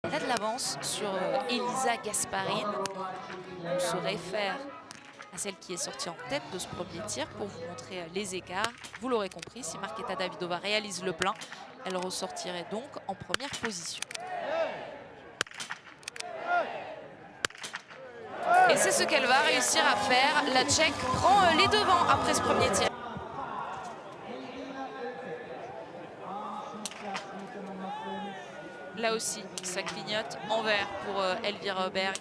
Elle a de l'avance sur Elisa Gasparine. On se réfère à celle qui est sortie en tête de ce premier tir pour vous montrer les écarts. Vous l'aurez compris, si Markéta Davidová réalise le plein, elle ressortirait donc en première position. Et c'est ce qu'elle va réussir à faire. La Tchèque prend les devants après ce premier tir. Là aussi, ça clignote en vert pour Elvira Oberg.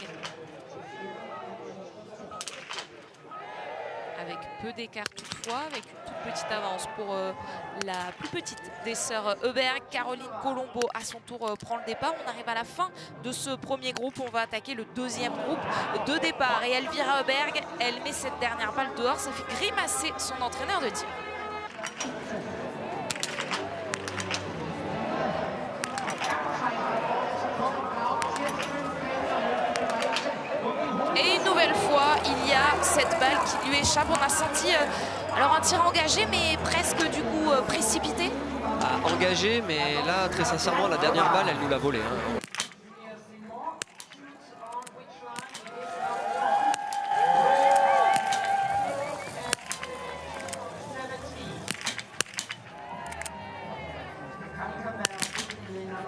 Avec peu d'écart toutefois, avec une toute petite avance pour la plus petite des sœurs Oberg. Caroline Colombo à son tour prend le départ. On arrive à la fin de ce premier groupe. On va attaquer le deuxième groupe de départ. Et Elvira Oberg, elle met cette dernière balle dehors. Ça fait grimacer son entraîneur de tir. Et une nouvelle fois, il y a cette balle qui lui échappe. On a senti alors un tir engagé, mais presque du coup précipité. Engagé, mais là, très sincèrement, la dernière balle, elle nous l'a volée. Hein.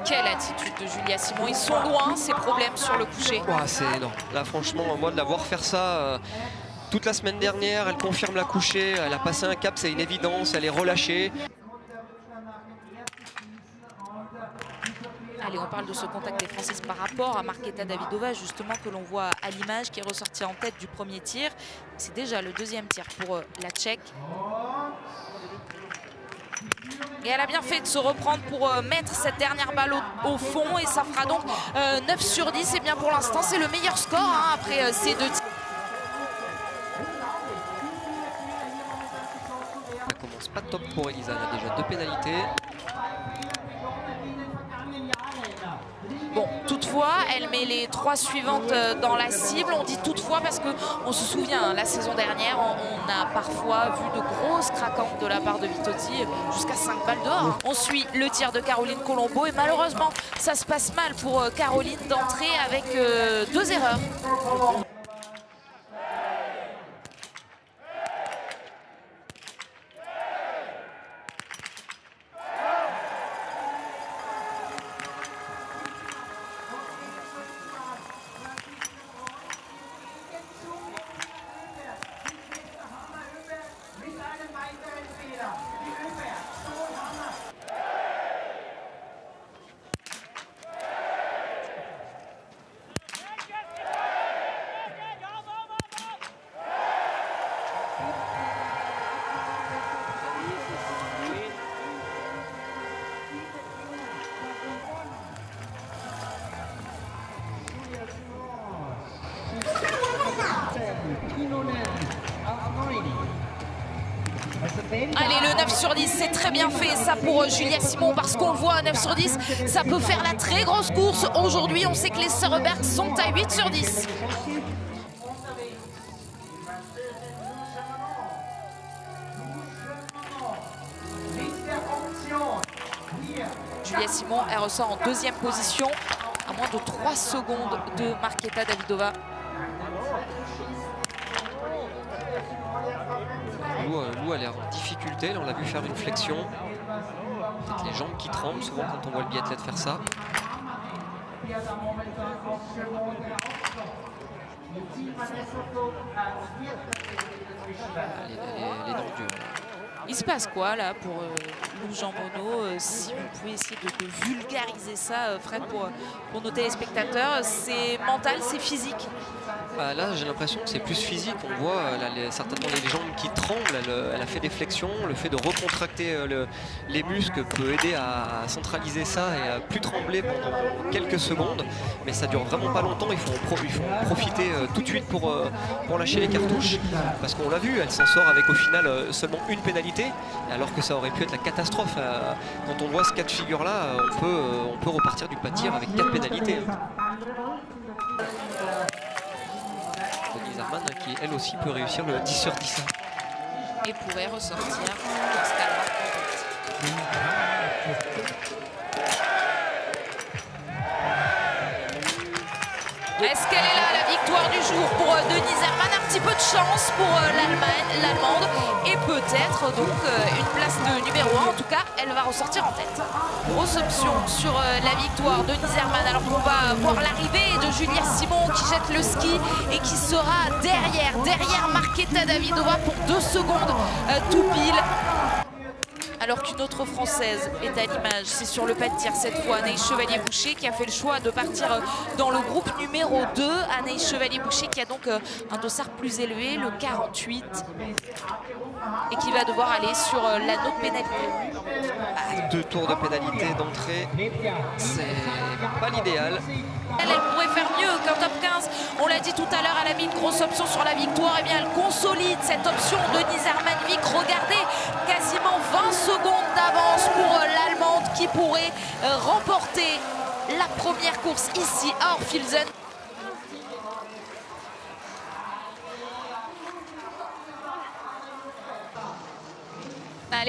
Quelle attitude de Julia Simon. Ils sont loin, ces problèmes sur le coucher. Ouais, c'est énorme. Là, franchement, moi, de la voir faire ça toute la semaine dernière, elle confirme la coucher. Elle a passé un cap, c'est une évidence. Elle est relâchée. Allez, on parle de ce contact des Françaises par rapport à Markéta Davidová, justement, que l'on voit à l'image, qui est ressortie en tête du premier tir. C'est déjà le deuxième tir pour la Tchèque. Et elle a bien fait de se reprendre pour mettre cette dernière balle au fond. Et ça fera donc 9 sur 10. Et bien pour l'instant, c'est le meilleur score hein, après ces deux tirs. Ça commence pas top pour Elisa. Elle a déjà 2 pénalités. Bon, toutefois, elle met les 3 suivantes dans la cible. On dit toutefois parce qu'on se souvient, hein, la saison dernière, on a parfois vu de grosses craquantes de la part de Vitotti, jusqu'à 5 balles dehors. On suit le tir de Caroline Colombo et malheureusement, ça se passe mal pour Caroline d'entrer avec 2 erreurs. Allez, le 9 sur 10, c'est très bien fait ça pour Julia Simon parce qu'on le voit à 9 sur 10, ça peut faire la très grosse course. Aujourd'hui, on sait que les sœurs Oberg sont à 8 sur 10. Julia Simon, elle ressort en deuxième position à moins de 3 secondes de Markéta Davidová. Lou a l'air en difficulté, là, on l'a vu faire une flexion. Peut-être les jambes qui tremblent souvent quand on voit le biathlète faire ça. Elle est dans le dur. Il se passe quoi là pour Lou Jean Monod? Si vous pouvez essayer de vulgariser ça, Fred, pour nos téléspectateurs, c'est mental, c'est physique? Là, j'ai l'impression que c'est plus physique. On voit certainement les jambes qui tremblent. Elle a fait des flexions. Le fait de recontracter les muscles peut aider à centraliser ça et à plus trembler pendant quelques secondes. Mais ça dure vraiment pas longtemps. Il faut en profiter tout de suite pour lâcher les cartouches. Parce qu'on l'a vu, elle s'en sort avec au final seulement une pénalité. Alors que ça aurait pu être la catastrophe. Quand on voit ce cas de figure-là, on peut repartir du pas de tir avec 4 pénalités. Zarman qui elle aussi peut réussir le 10 sur 10. Et pourrait ressortir dans ce cas-là. Est-ce qu'elle est là, la victoire du jour pour Denise Herrmann? Un petit peu de chance pour l'Allemande et peut-être donc une place de numéro 1. En tout cas, elle va ressortir en tête. Grosse option sur la victoire de Denise Herrmann, alors qu'on va voir l'arrivée de Julia Simon qui jette le ski et qui sera derrière Markéta Davidová pour 2 secondes tout pile. Alors qu'une autre Française est à l'image, c'est sur le pas de tir cette fois, Anaïs Chevalier-Boucher qui a fait le choix de partir dans le groupe numéro 2. Anaïs Chevalier-Boucher qui a donc un dossard plus élevé, le 48, et qui va devoir aller sur l'anneau de pénalité. 2 tours de pénalité d'entrée, c'est pas l'idéal. Elle pourrait faire mieux qu'un top 15. On l'a dit tout à l'heure, elle a mis une grosse option sur la victoire. Et bien elle consolide cette option de Denise Herrmann-Wick. Regardez, quasiment 20 secondes d'avance pour l'Allemande qui pourrait remporter la première course ici à Orphilsen.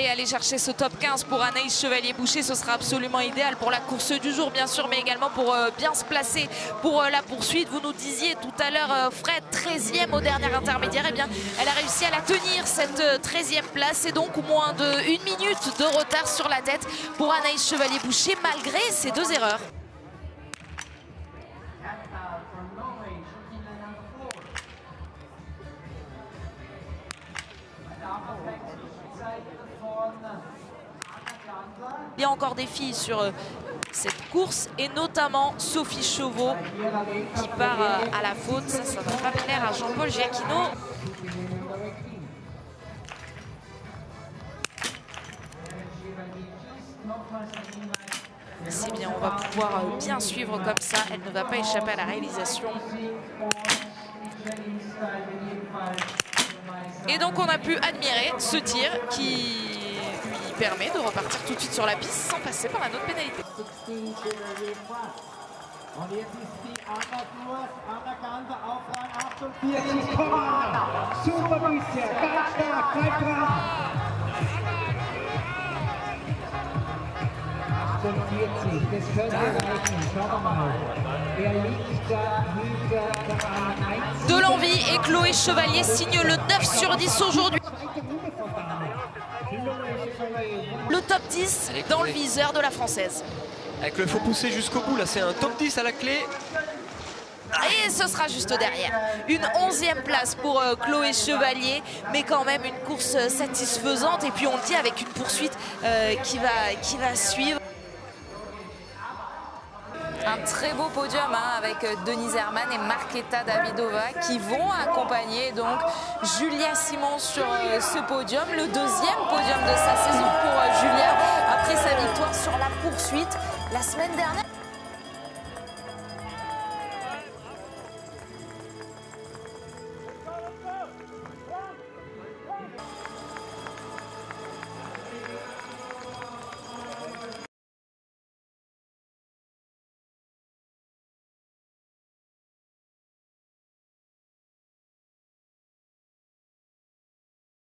Aller chercher ce top 15 pour Anaïs Chevalier-Boucher, ce sera absolument idéal pour la course du jour, bien sûr, mais également pour bien se placer pour la poursuite. Vous nous disiez tout à l'heure, Fred, 13e au dernier intermédiaire. Eh bien, elle a réussi à la tenir, cette 13e place, et donc moins de 1 minute de retard sur la tête pour Anaïs Chevalier-Boucher, malgré ces 2 erreurs. Il y a encore des filles sur cette course et notamment Sophie Chauveau qui part à la faute. Ça ne va pas plaire à Jean-Paul Giacchino. C'est bien, on va pouvoir bien suivre comme ça. Elle ne va pas échapper à la réalisation. Et donc on a pu admirer ce tir qui lui permet de repartir tout de suite sur la piste sans passer par la note pénalité. De l'envie et Chloé Chevalier signe le 9 sur 10 aujourd'hui. Le top 10 dans le viseur de la Française. Avec le faut pousser jusqu'au bout, là c'est un top 10 à la clé. Et ce sera juste derrière. Une 11e place pour Chloé Chevalier, mais quand même une course satisfaisante. Et puis on le dit avec une poursuite qui va suivre. Un très beau podium avec Denise Herrmann et Markéta Davidová qui vont accompagner donc Julia Simon sur ce podium. Le 2e podium de sa saison pour Julia après sa victoire sur la poursuite la semaine dernière.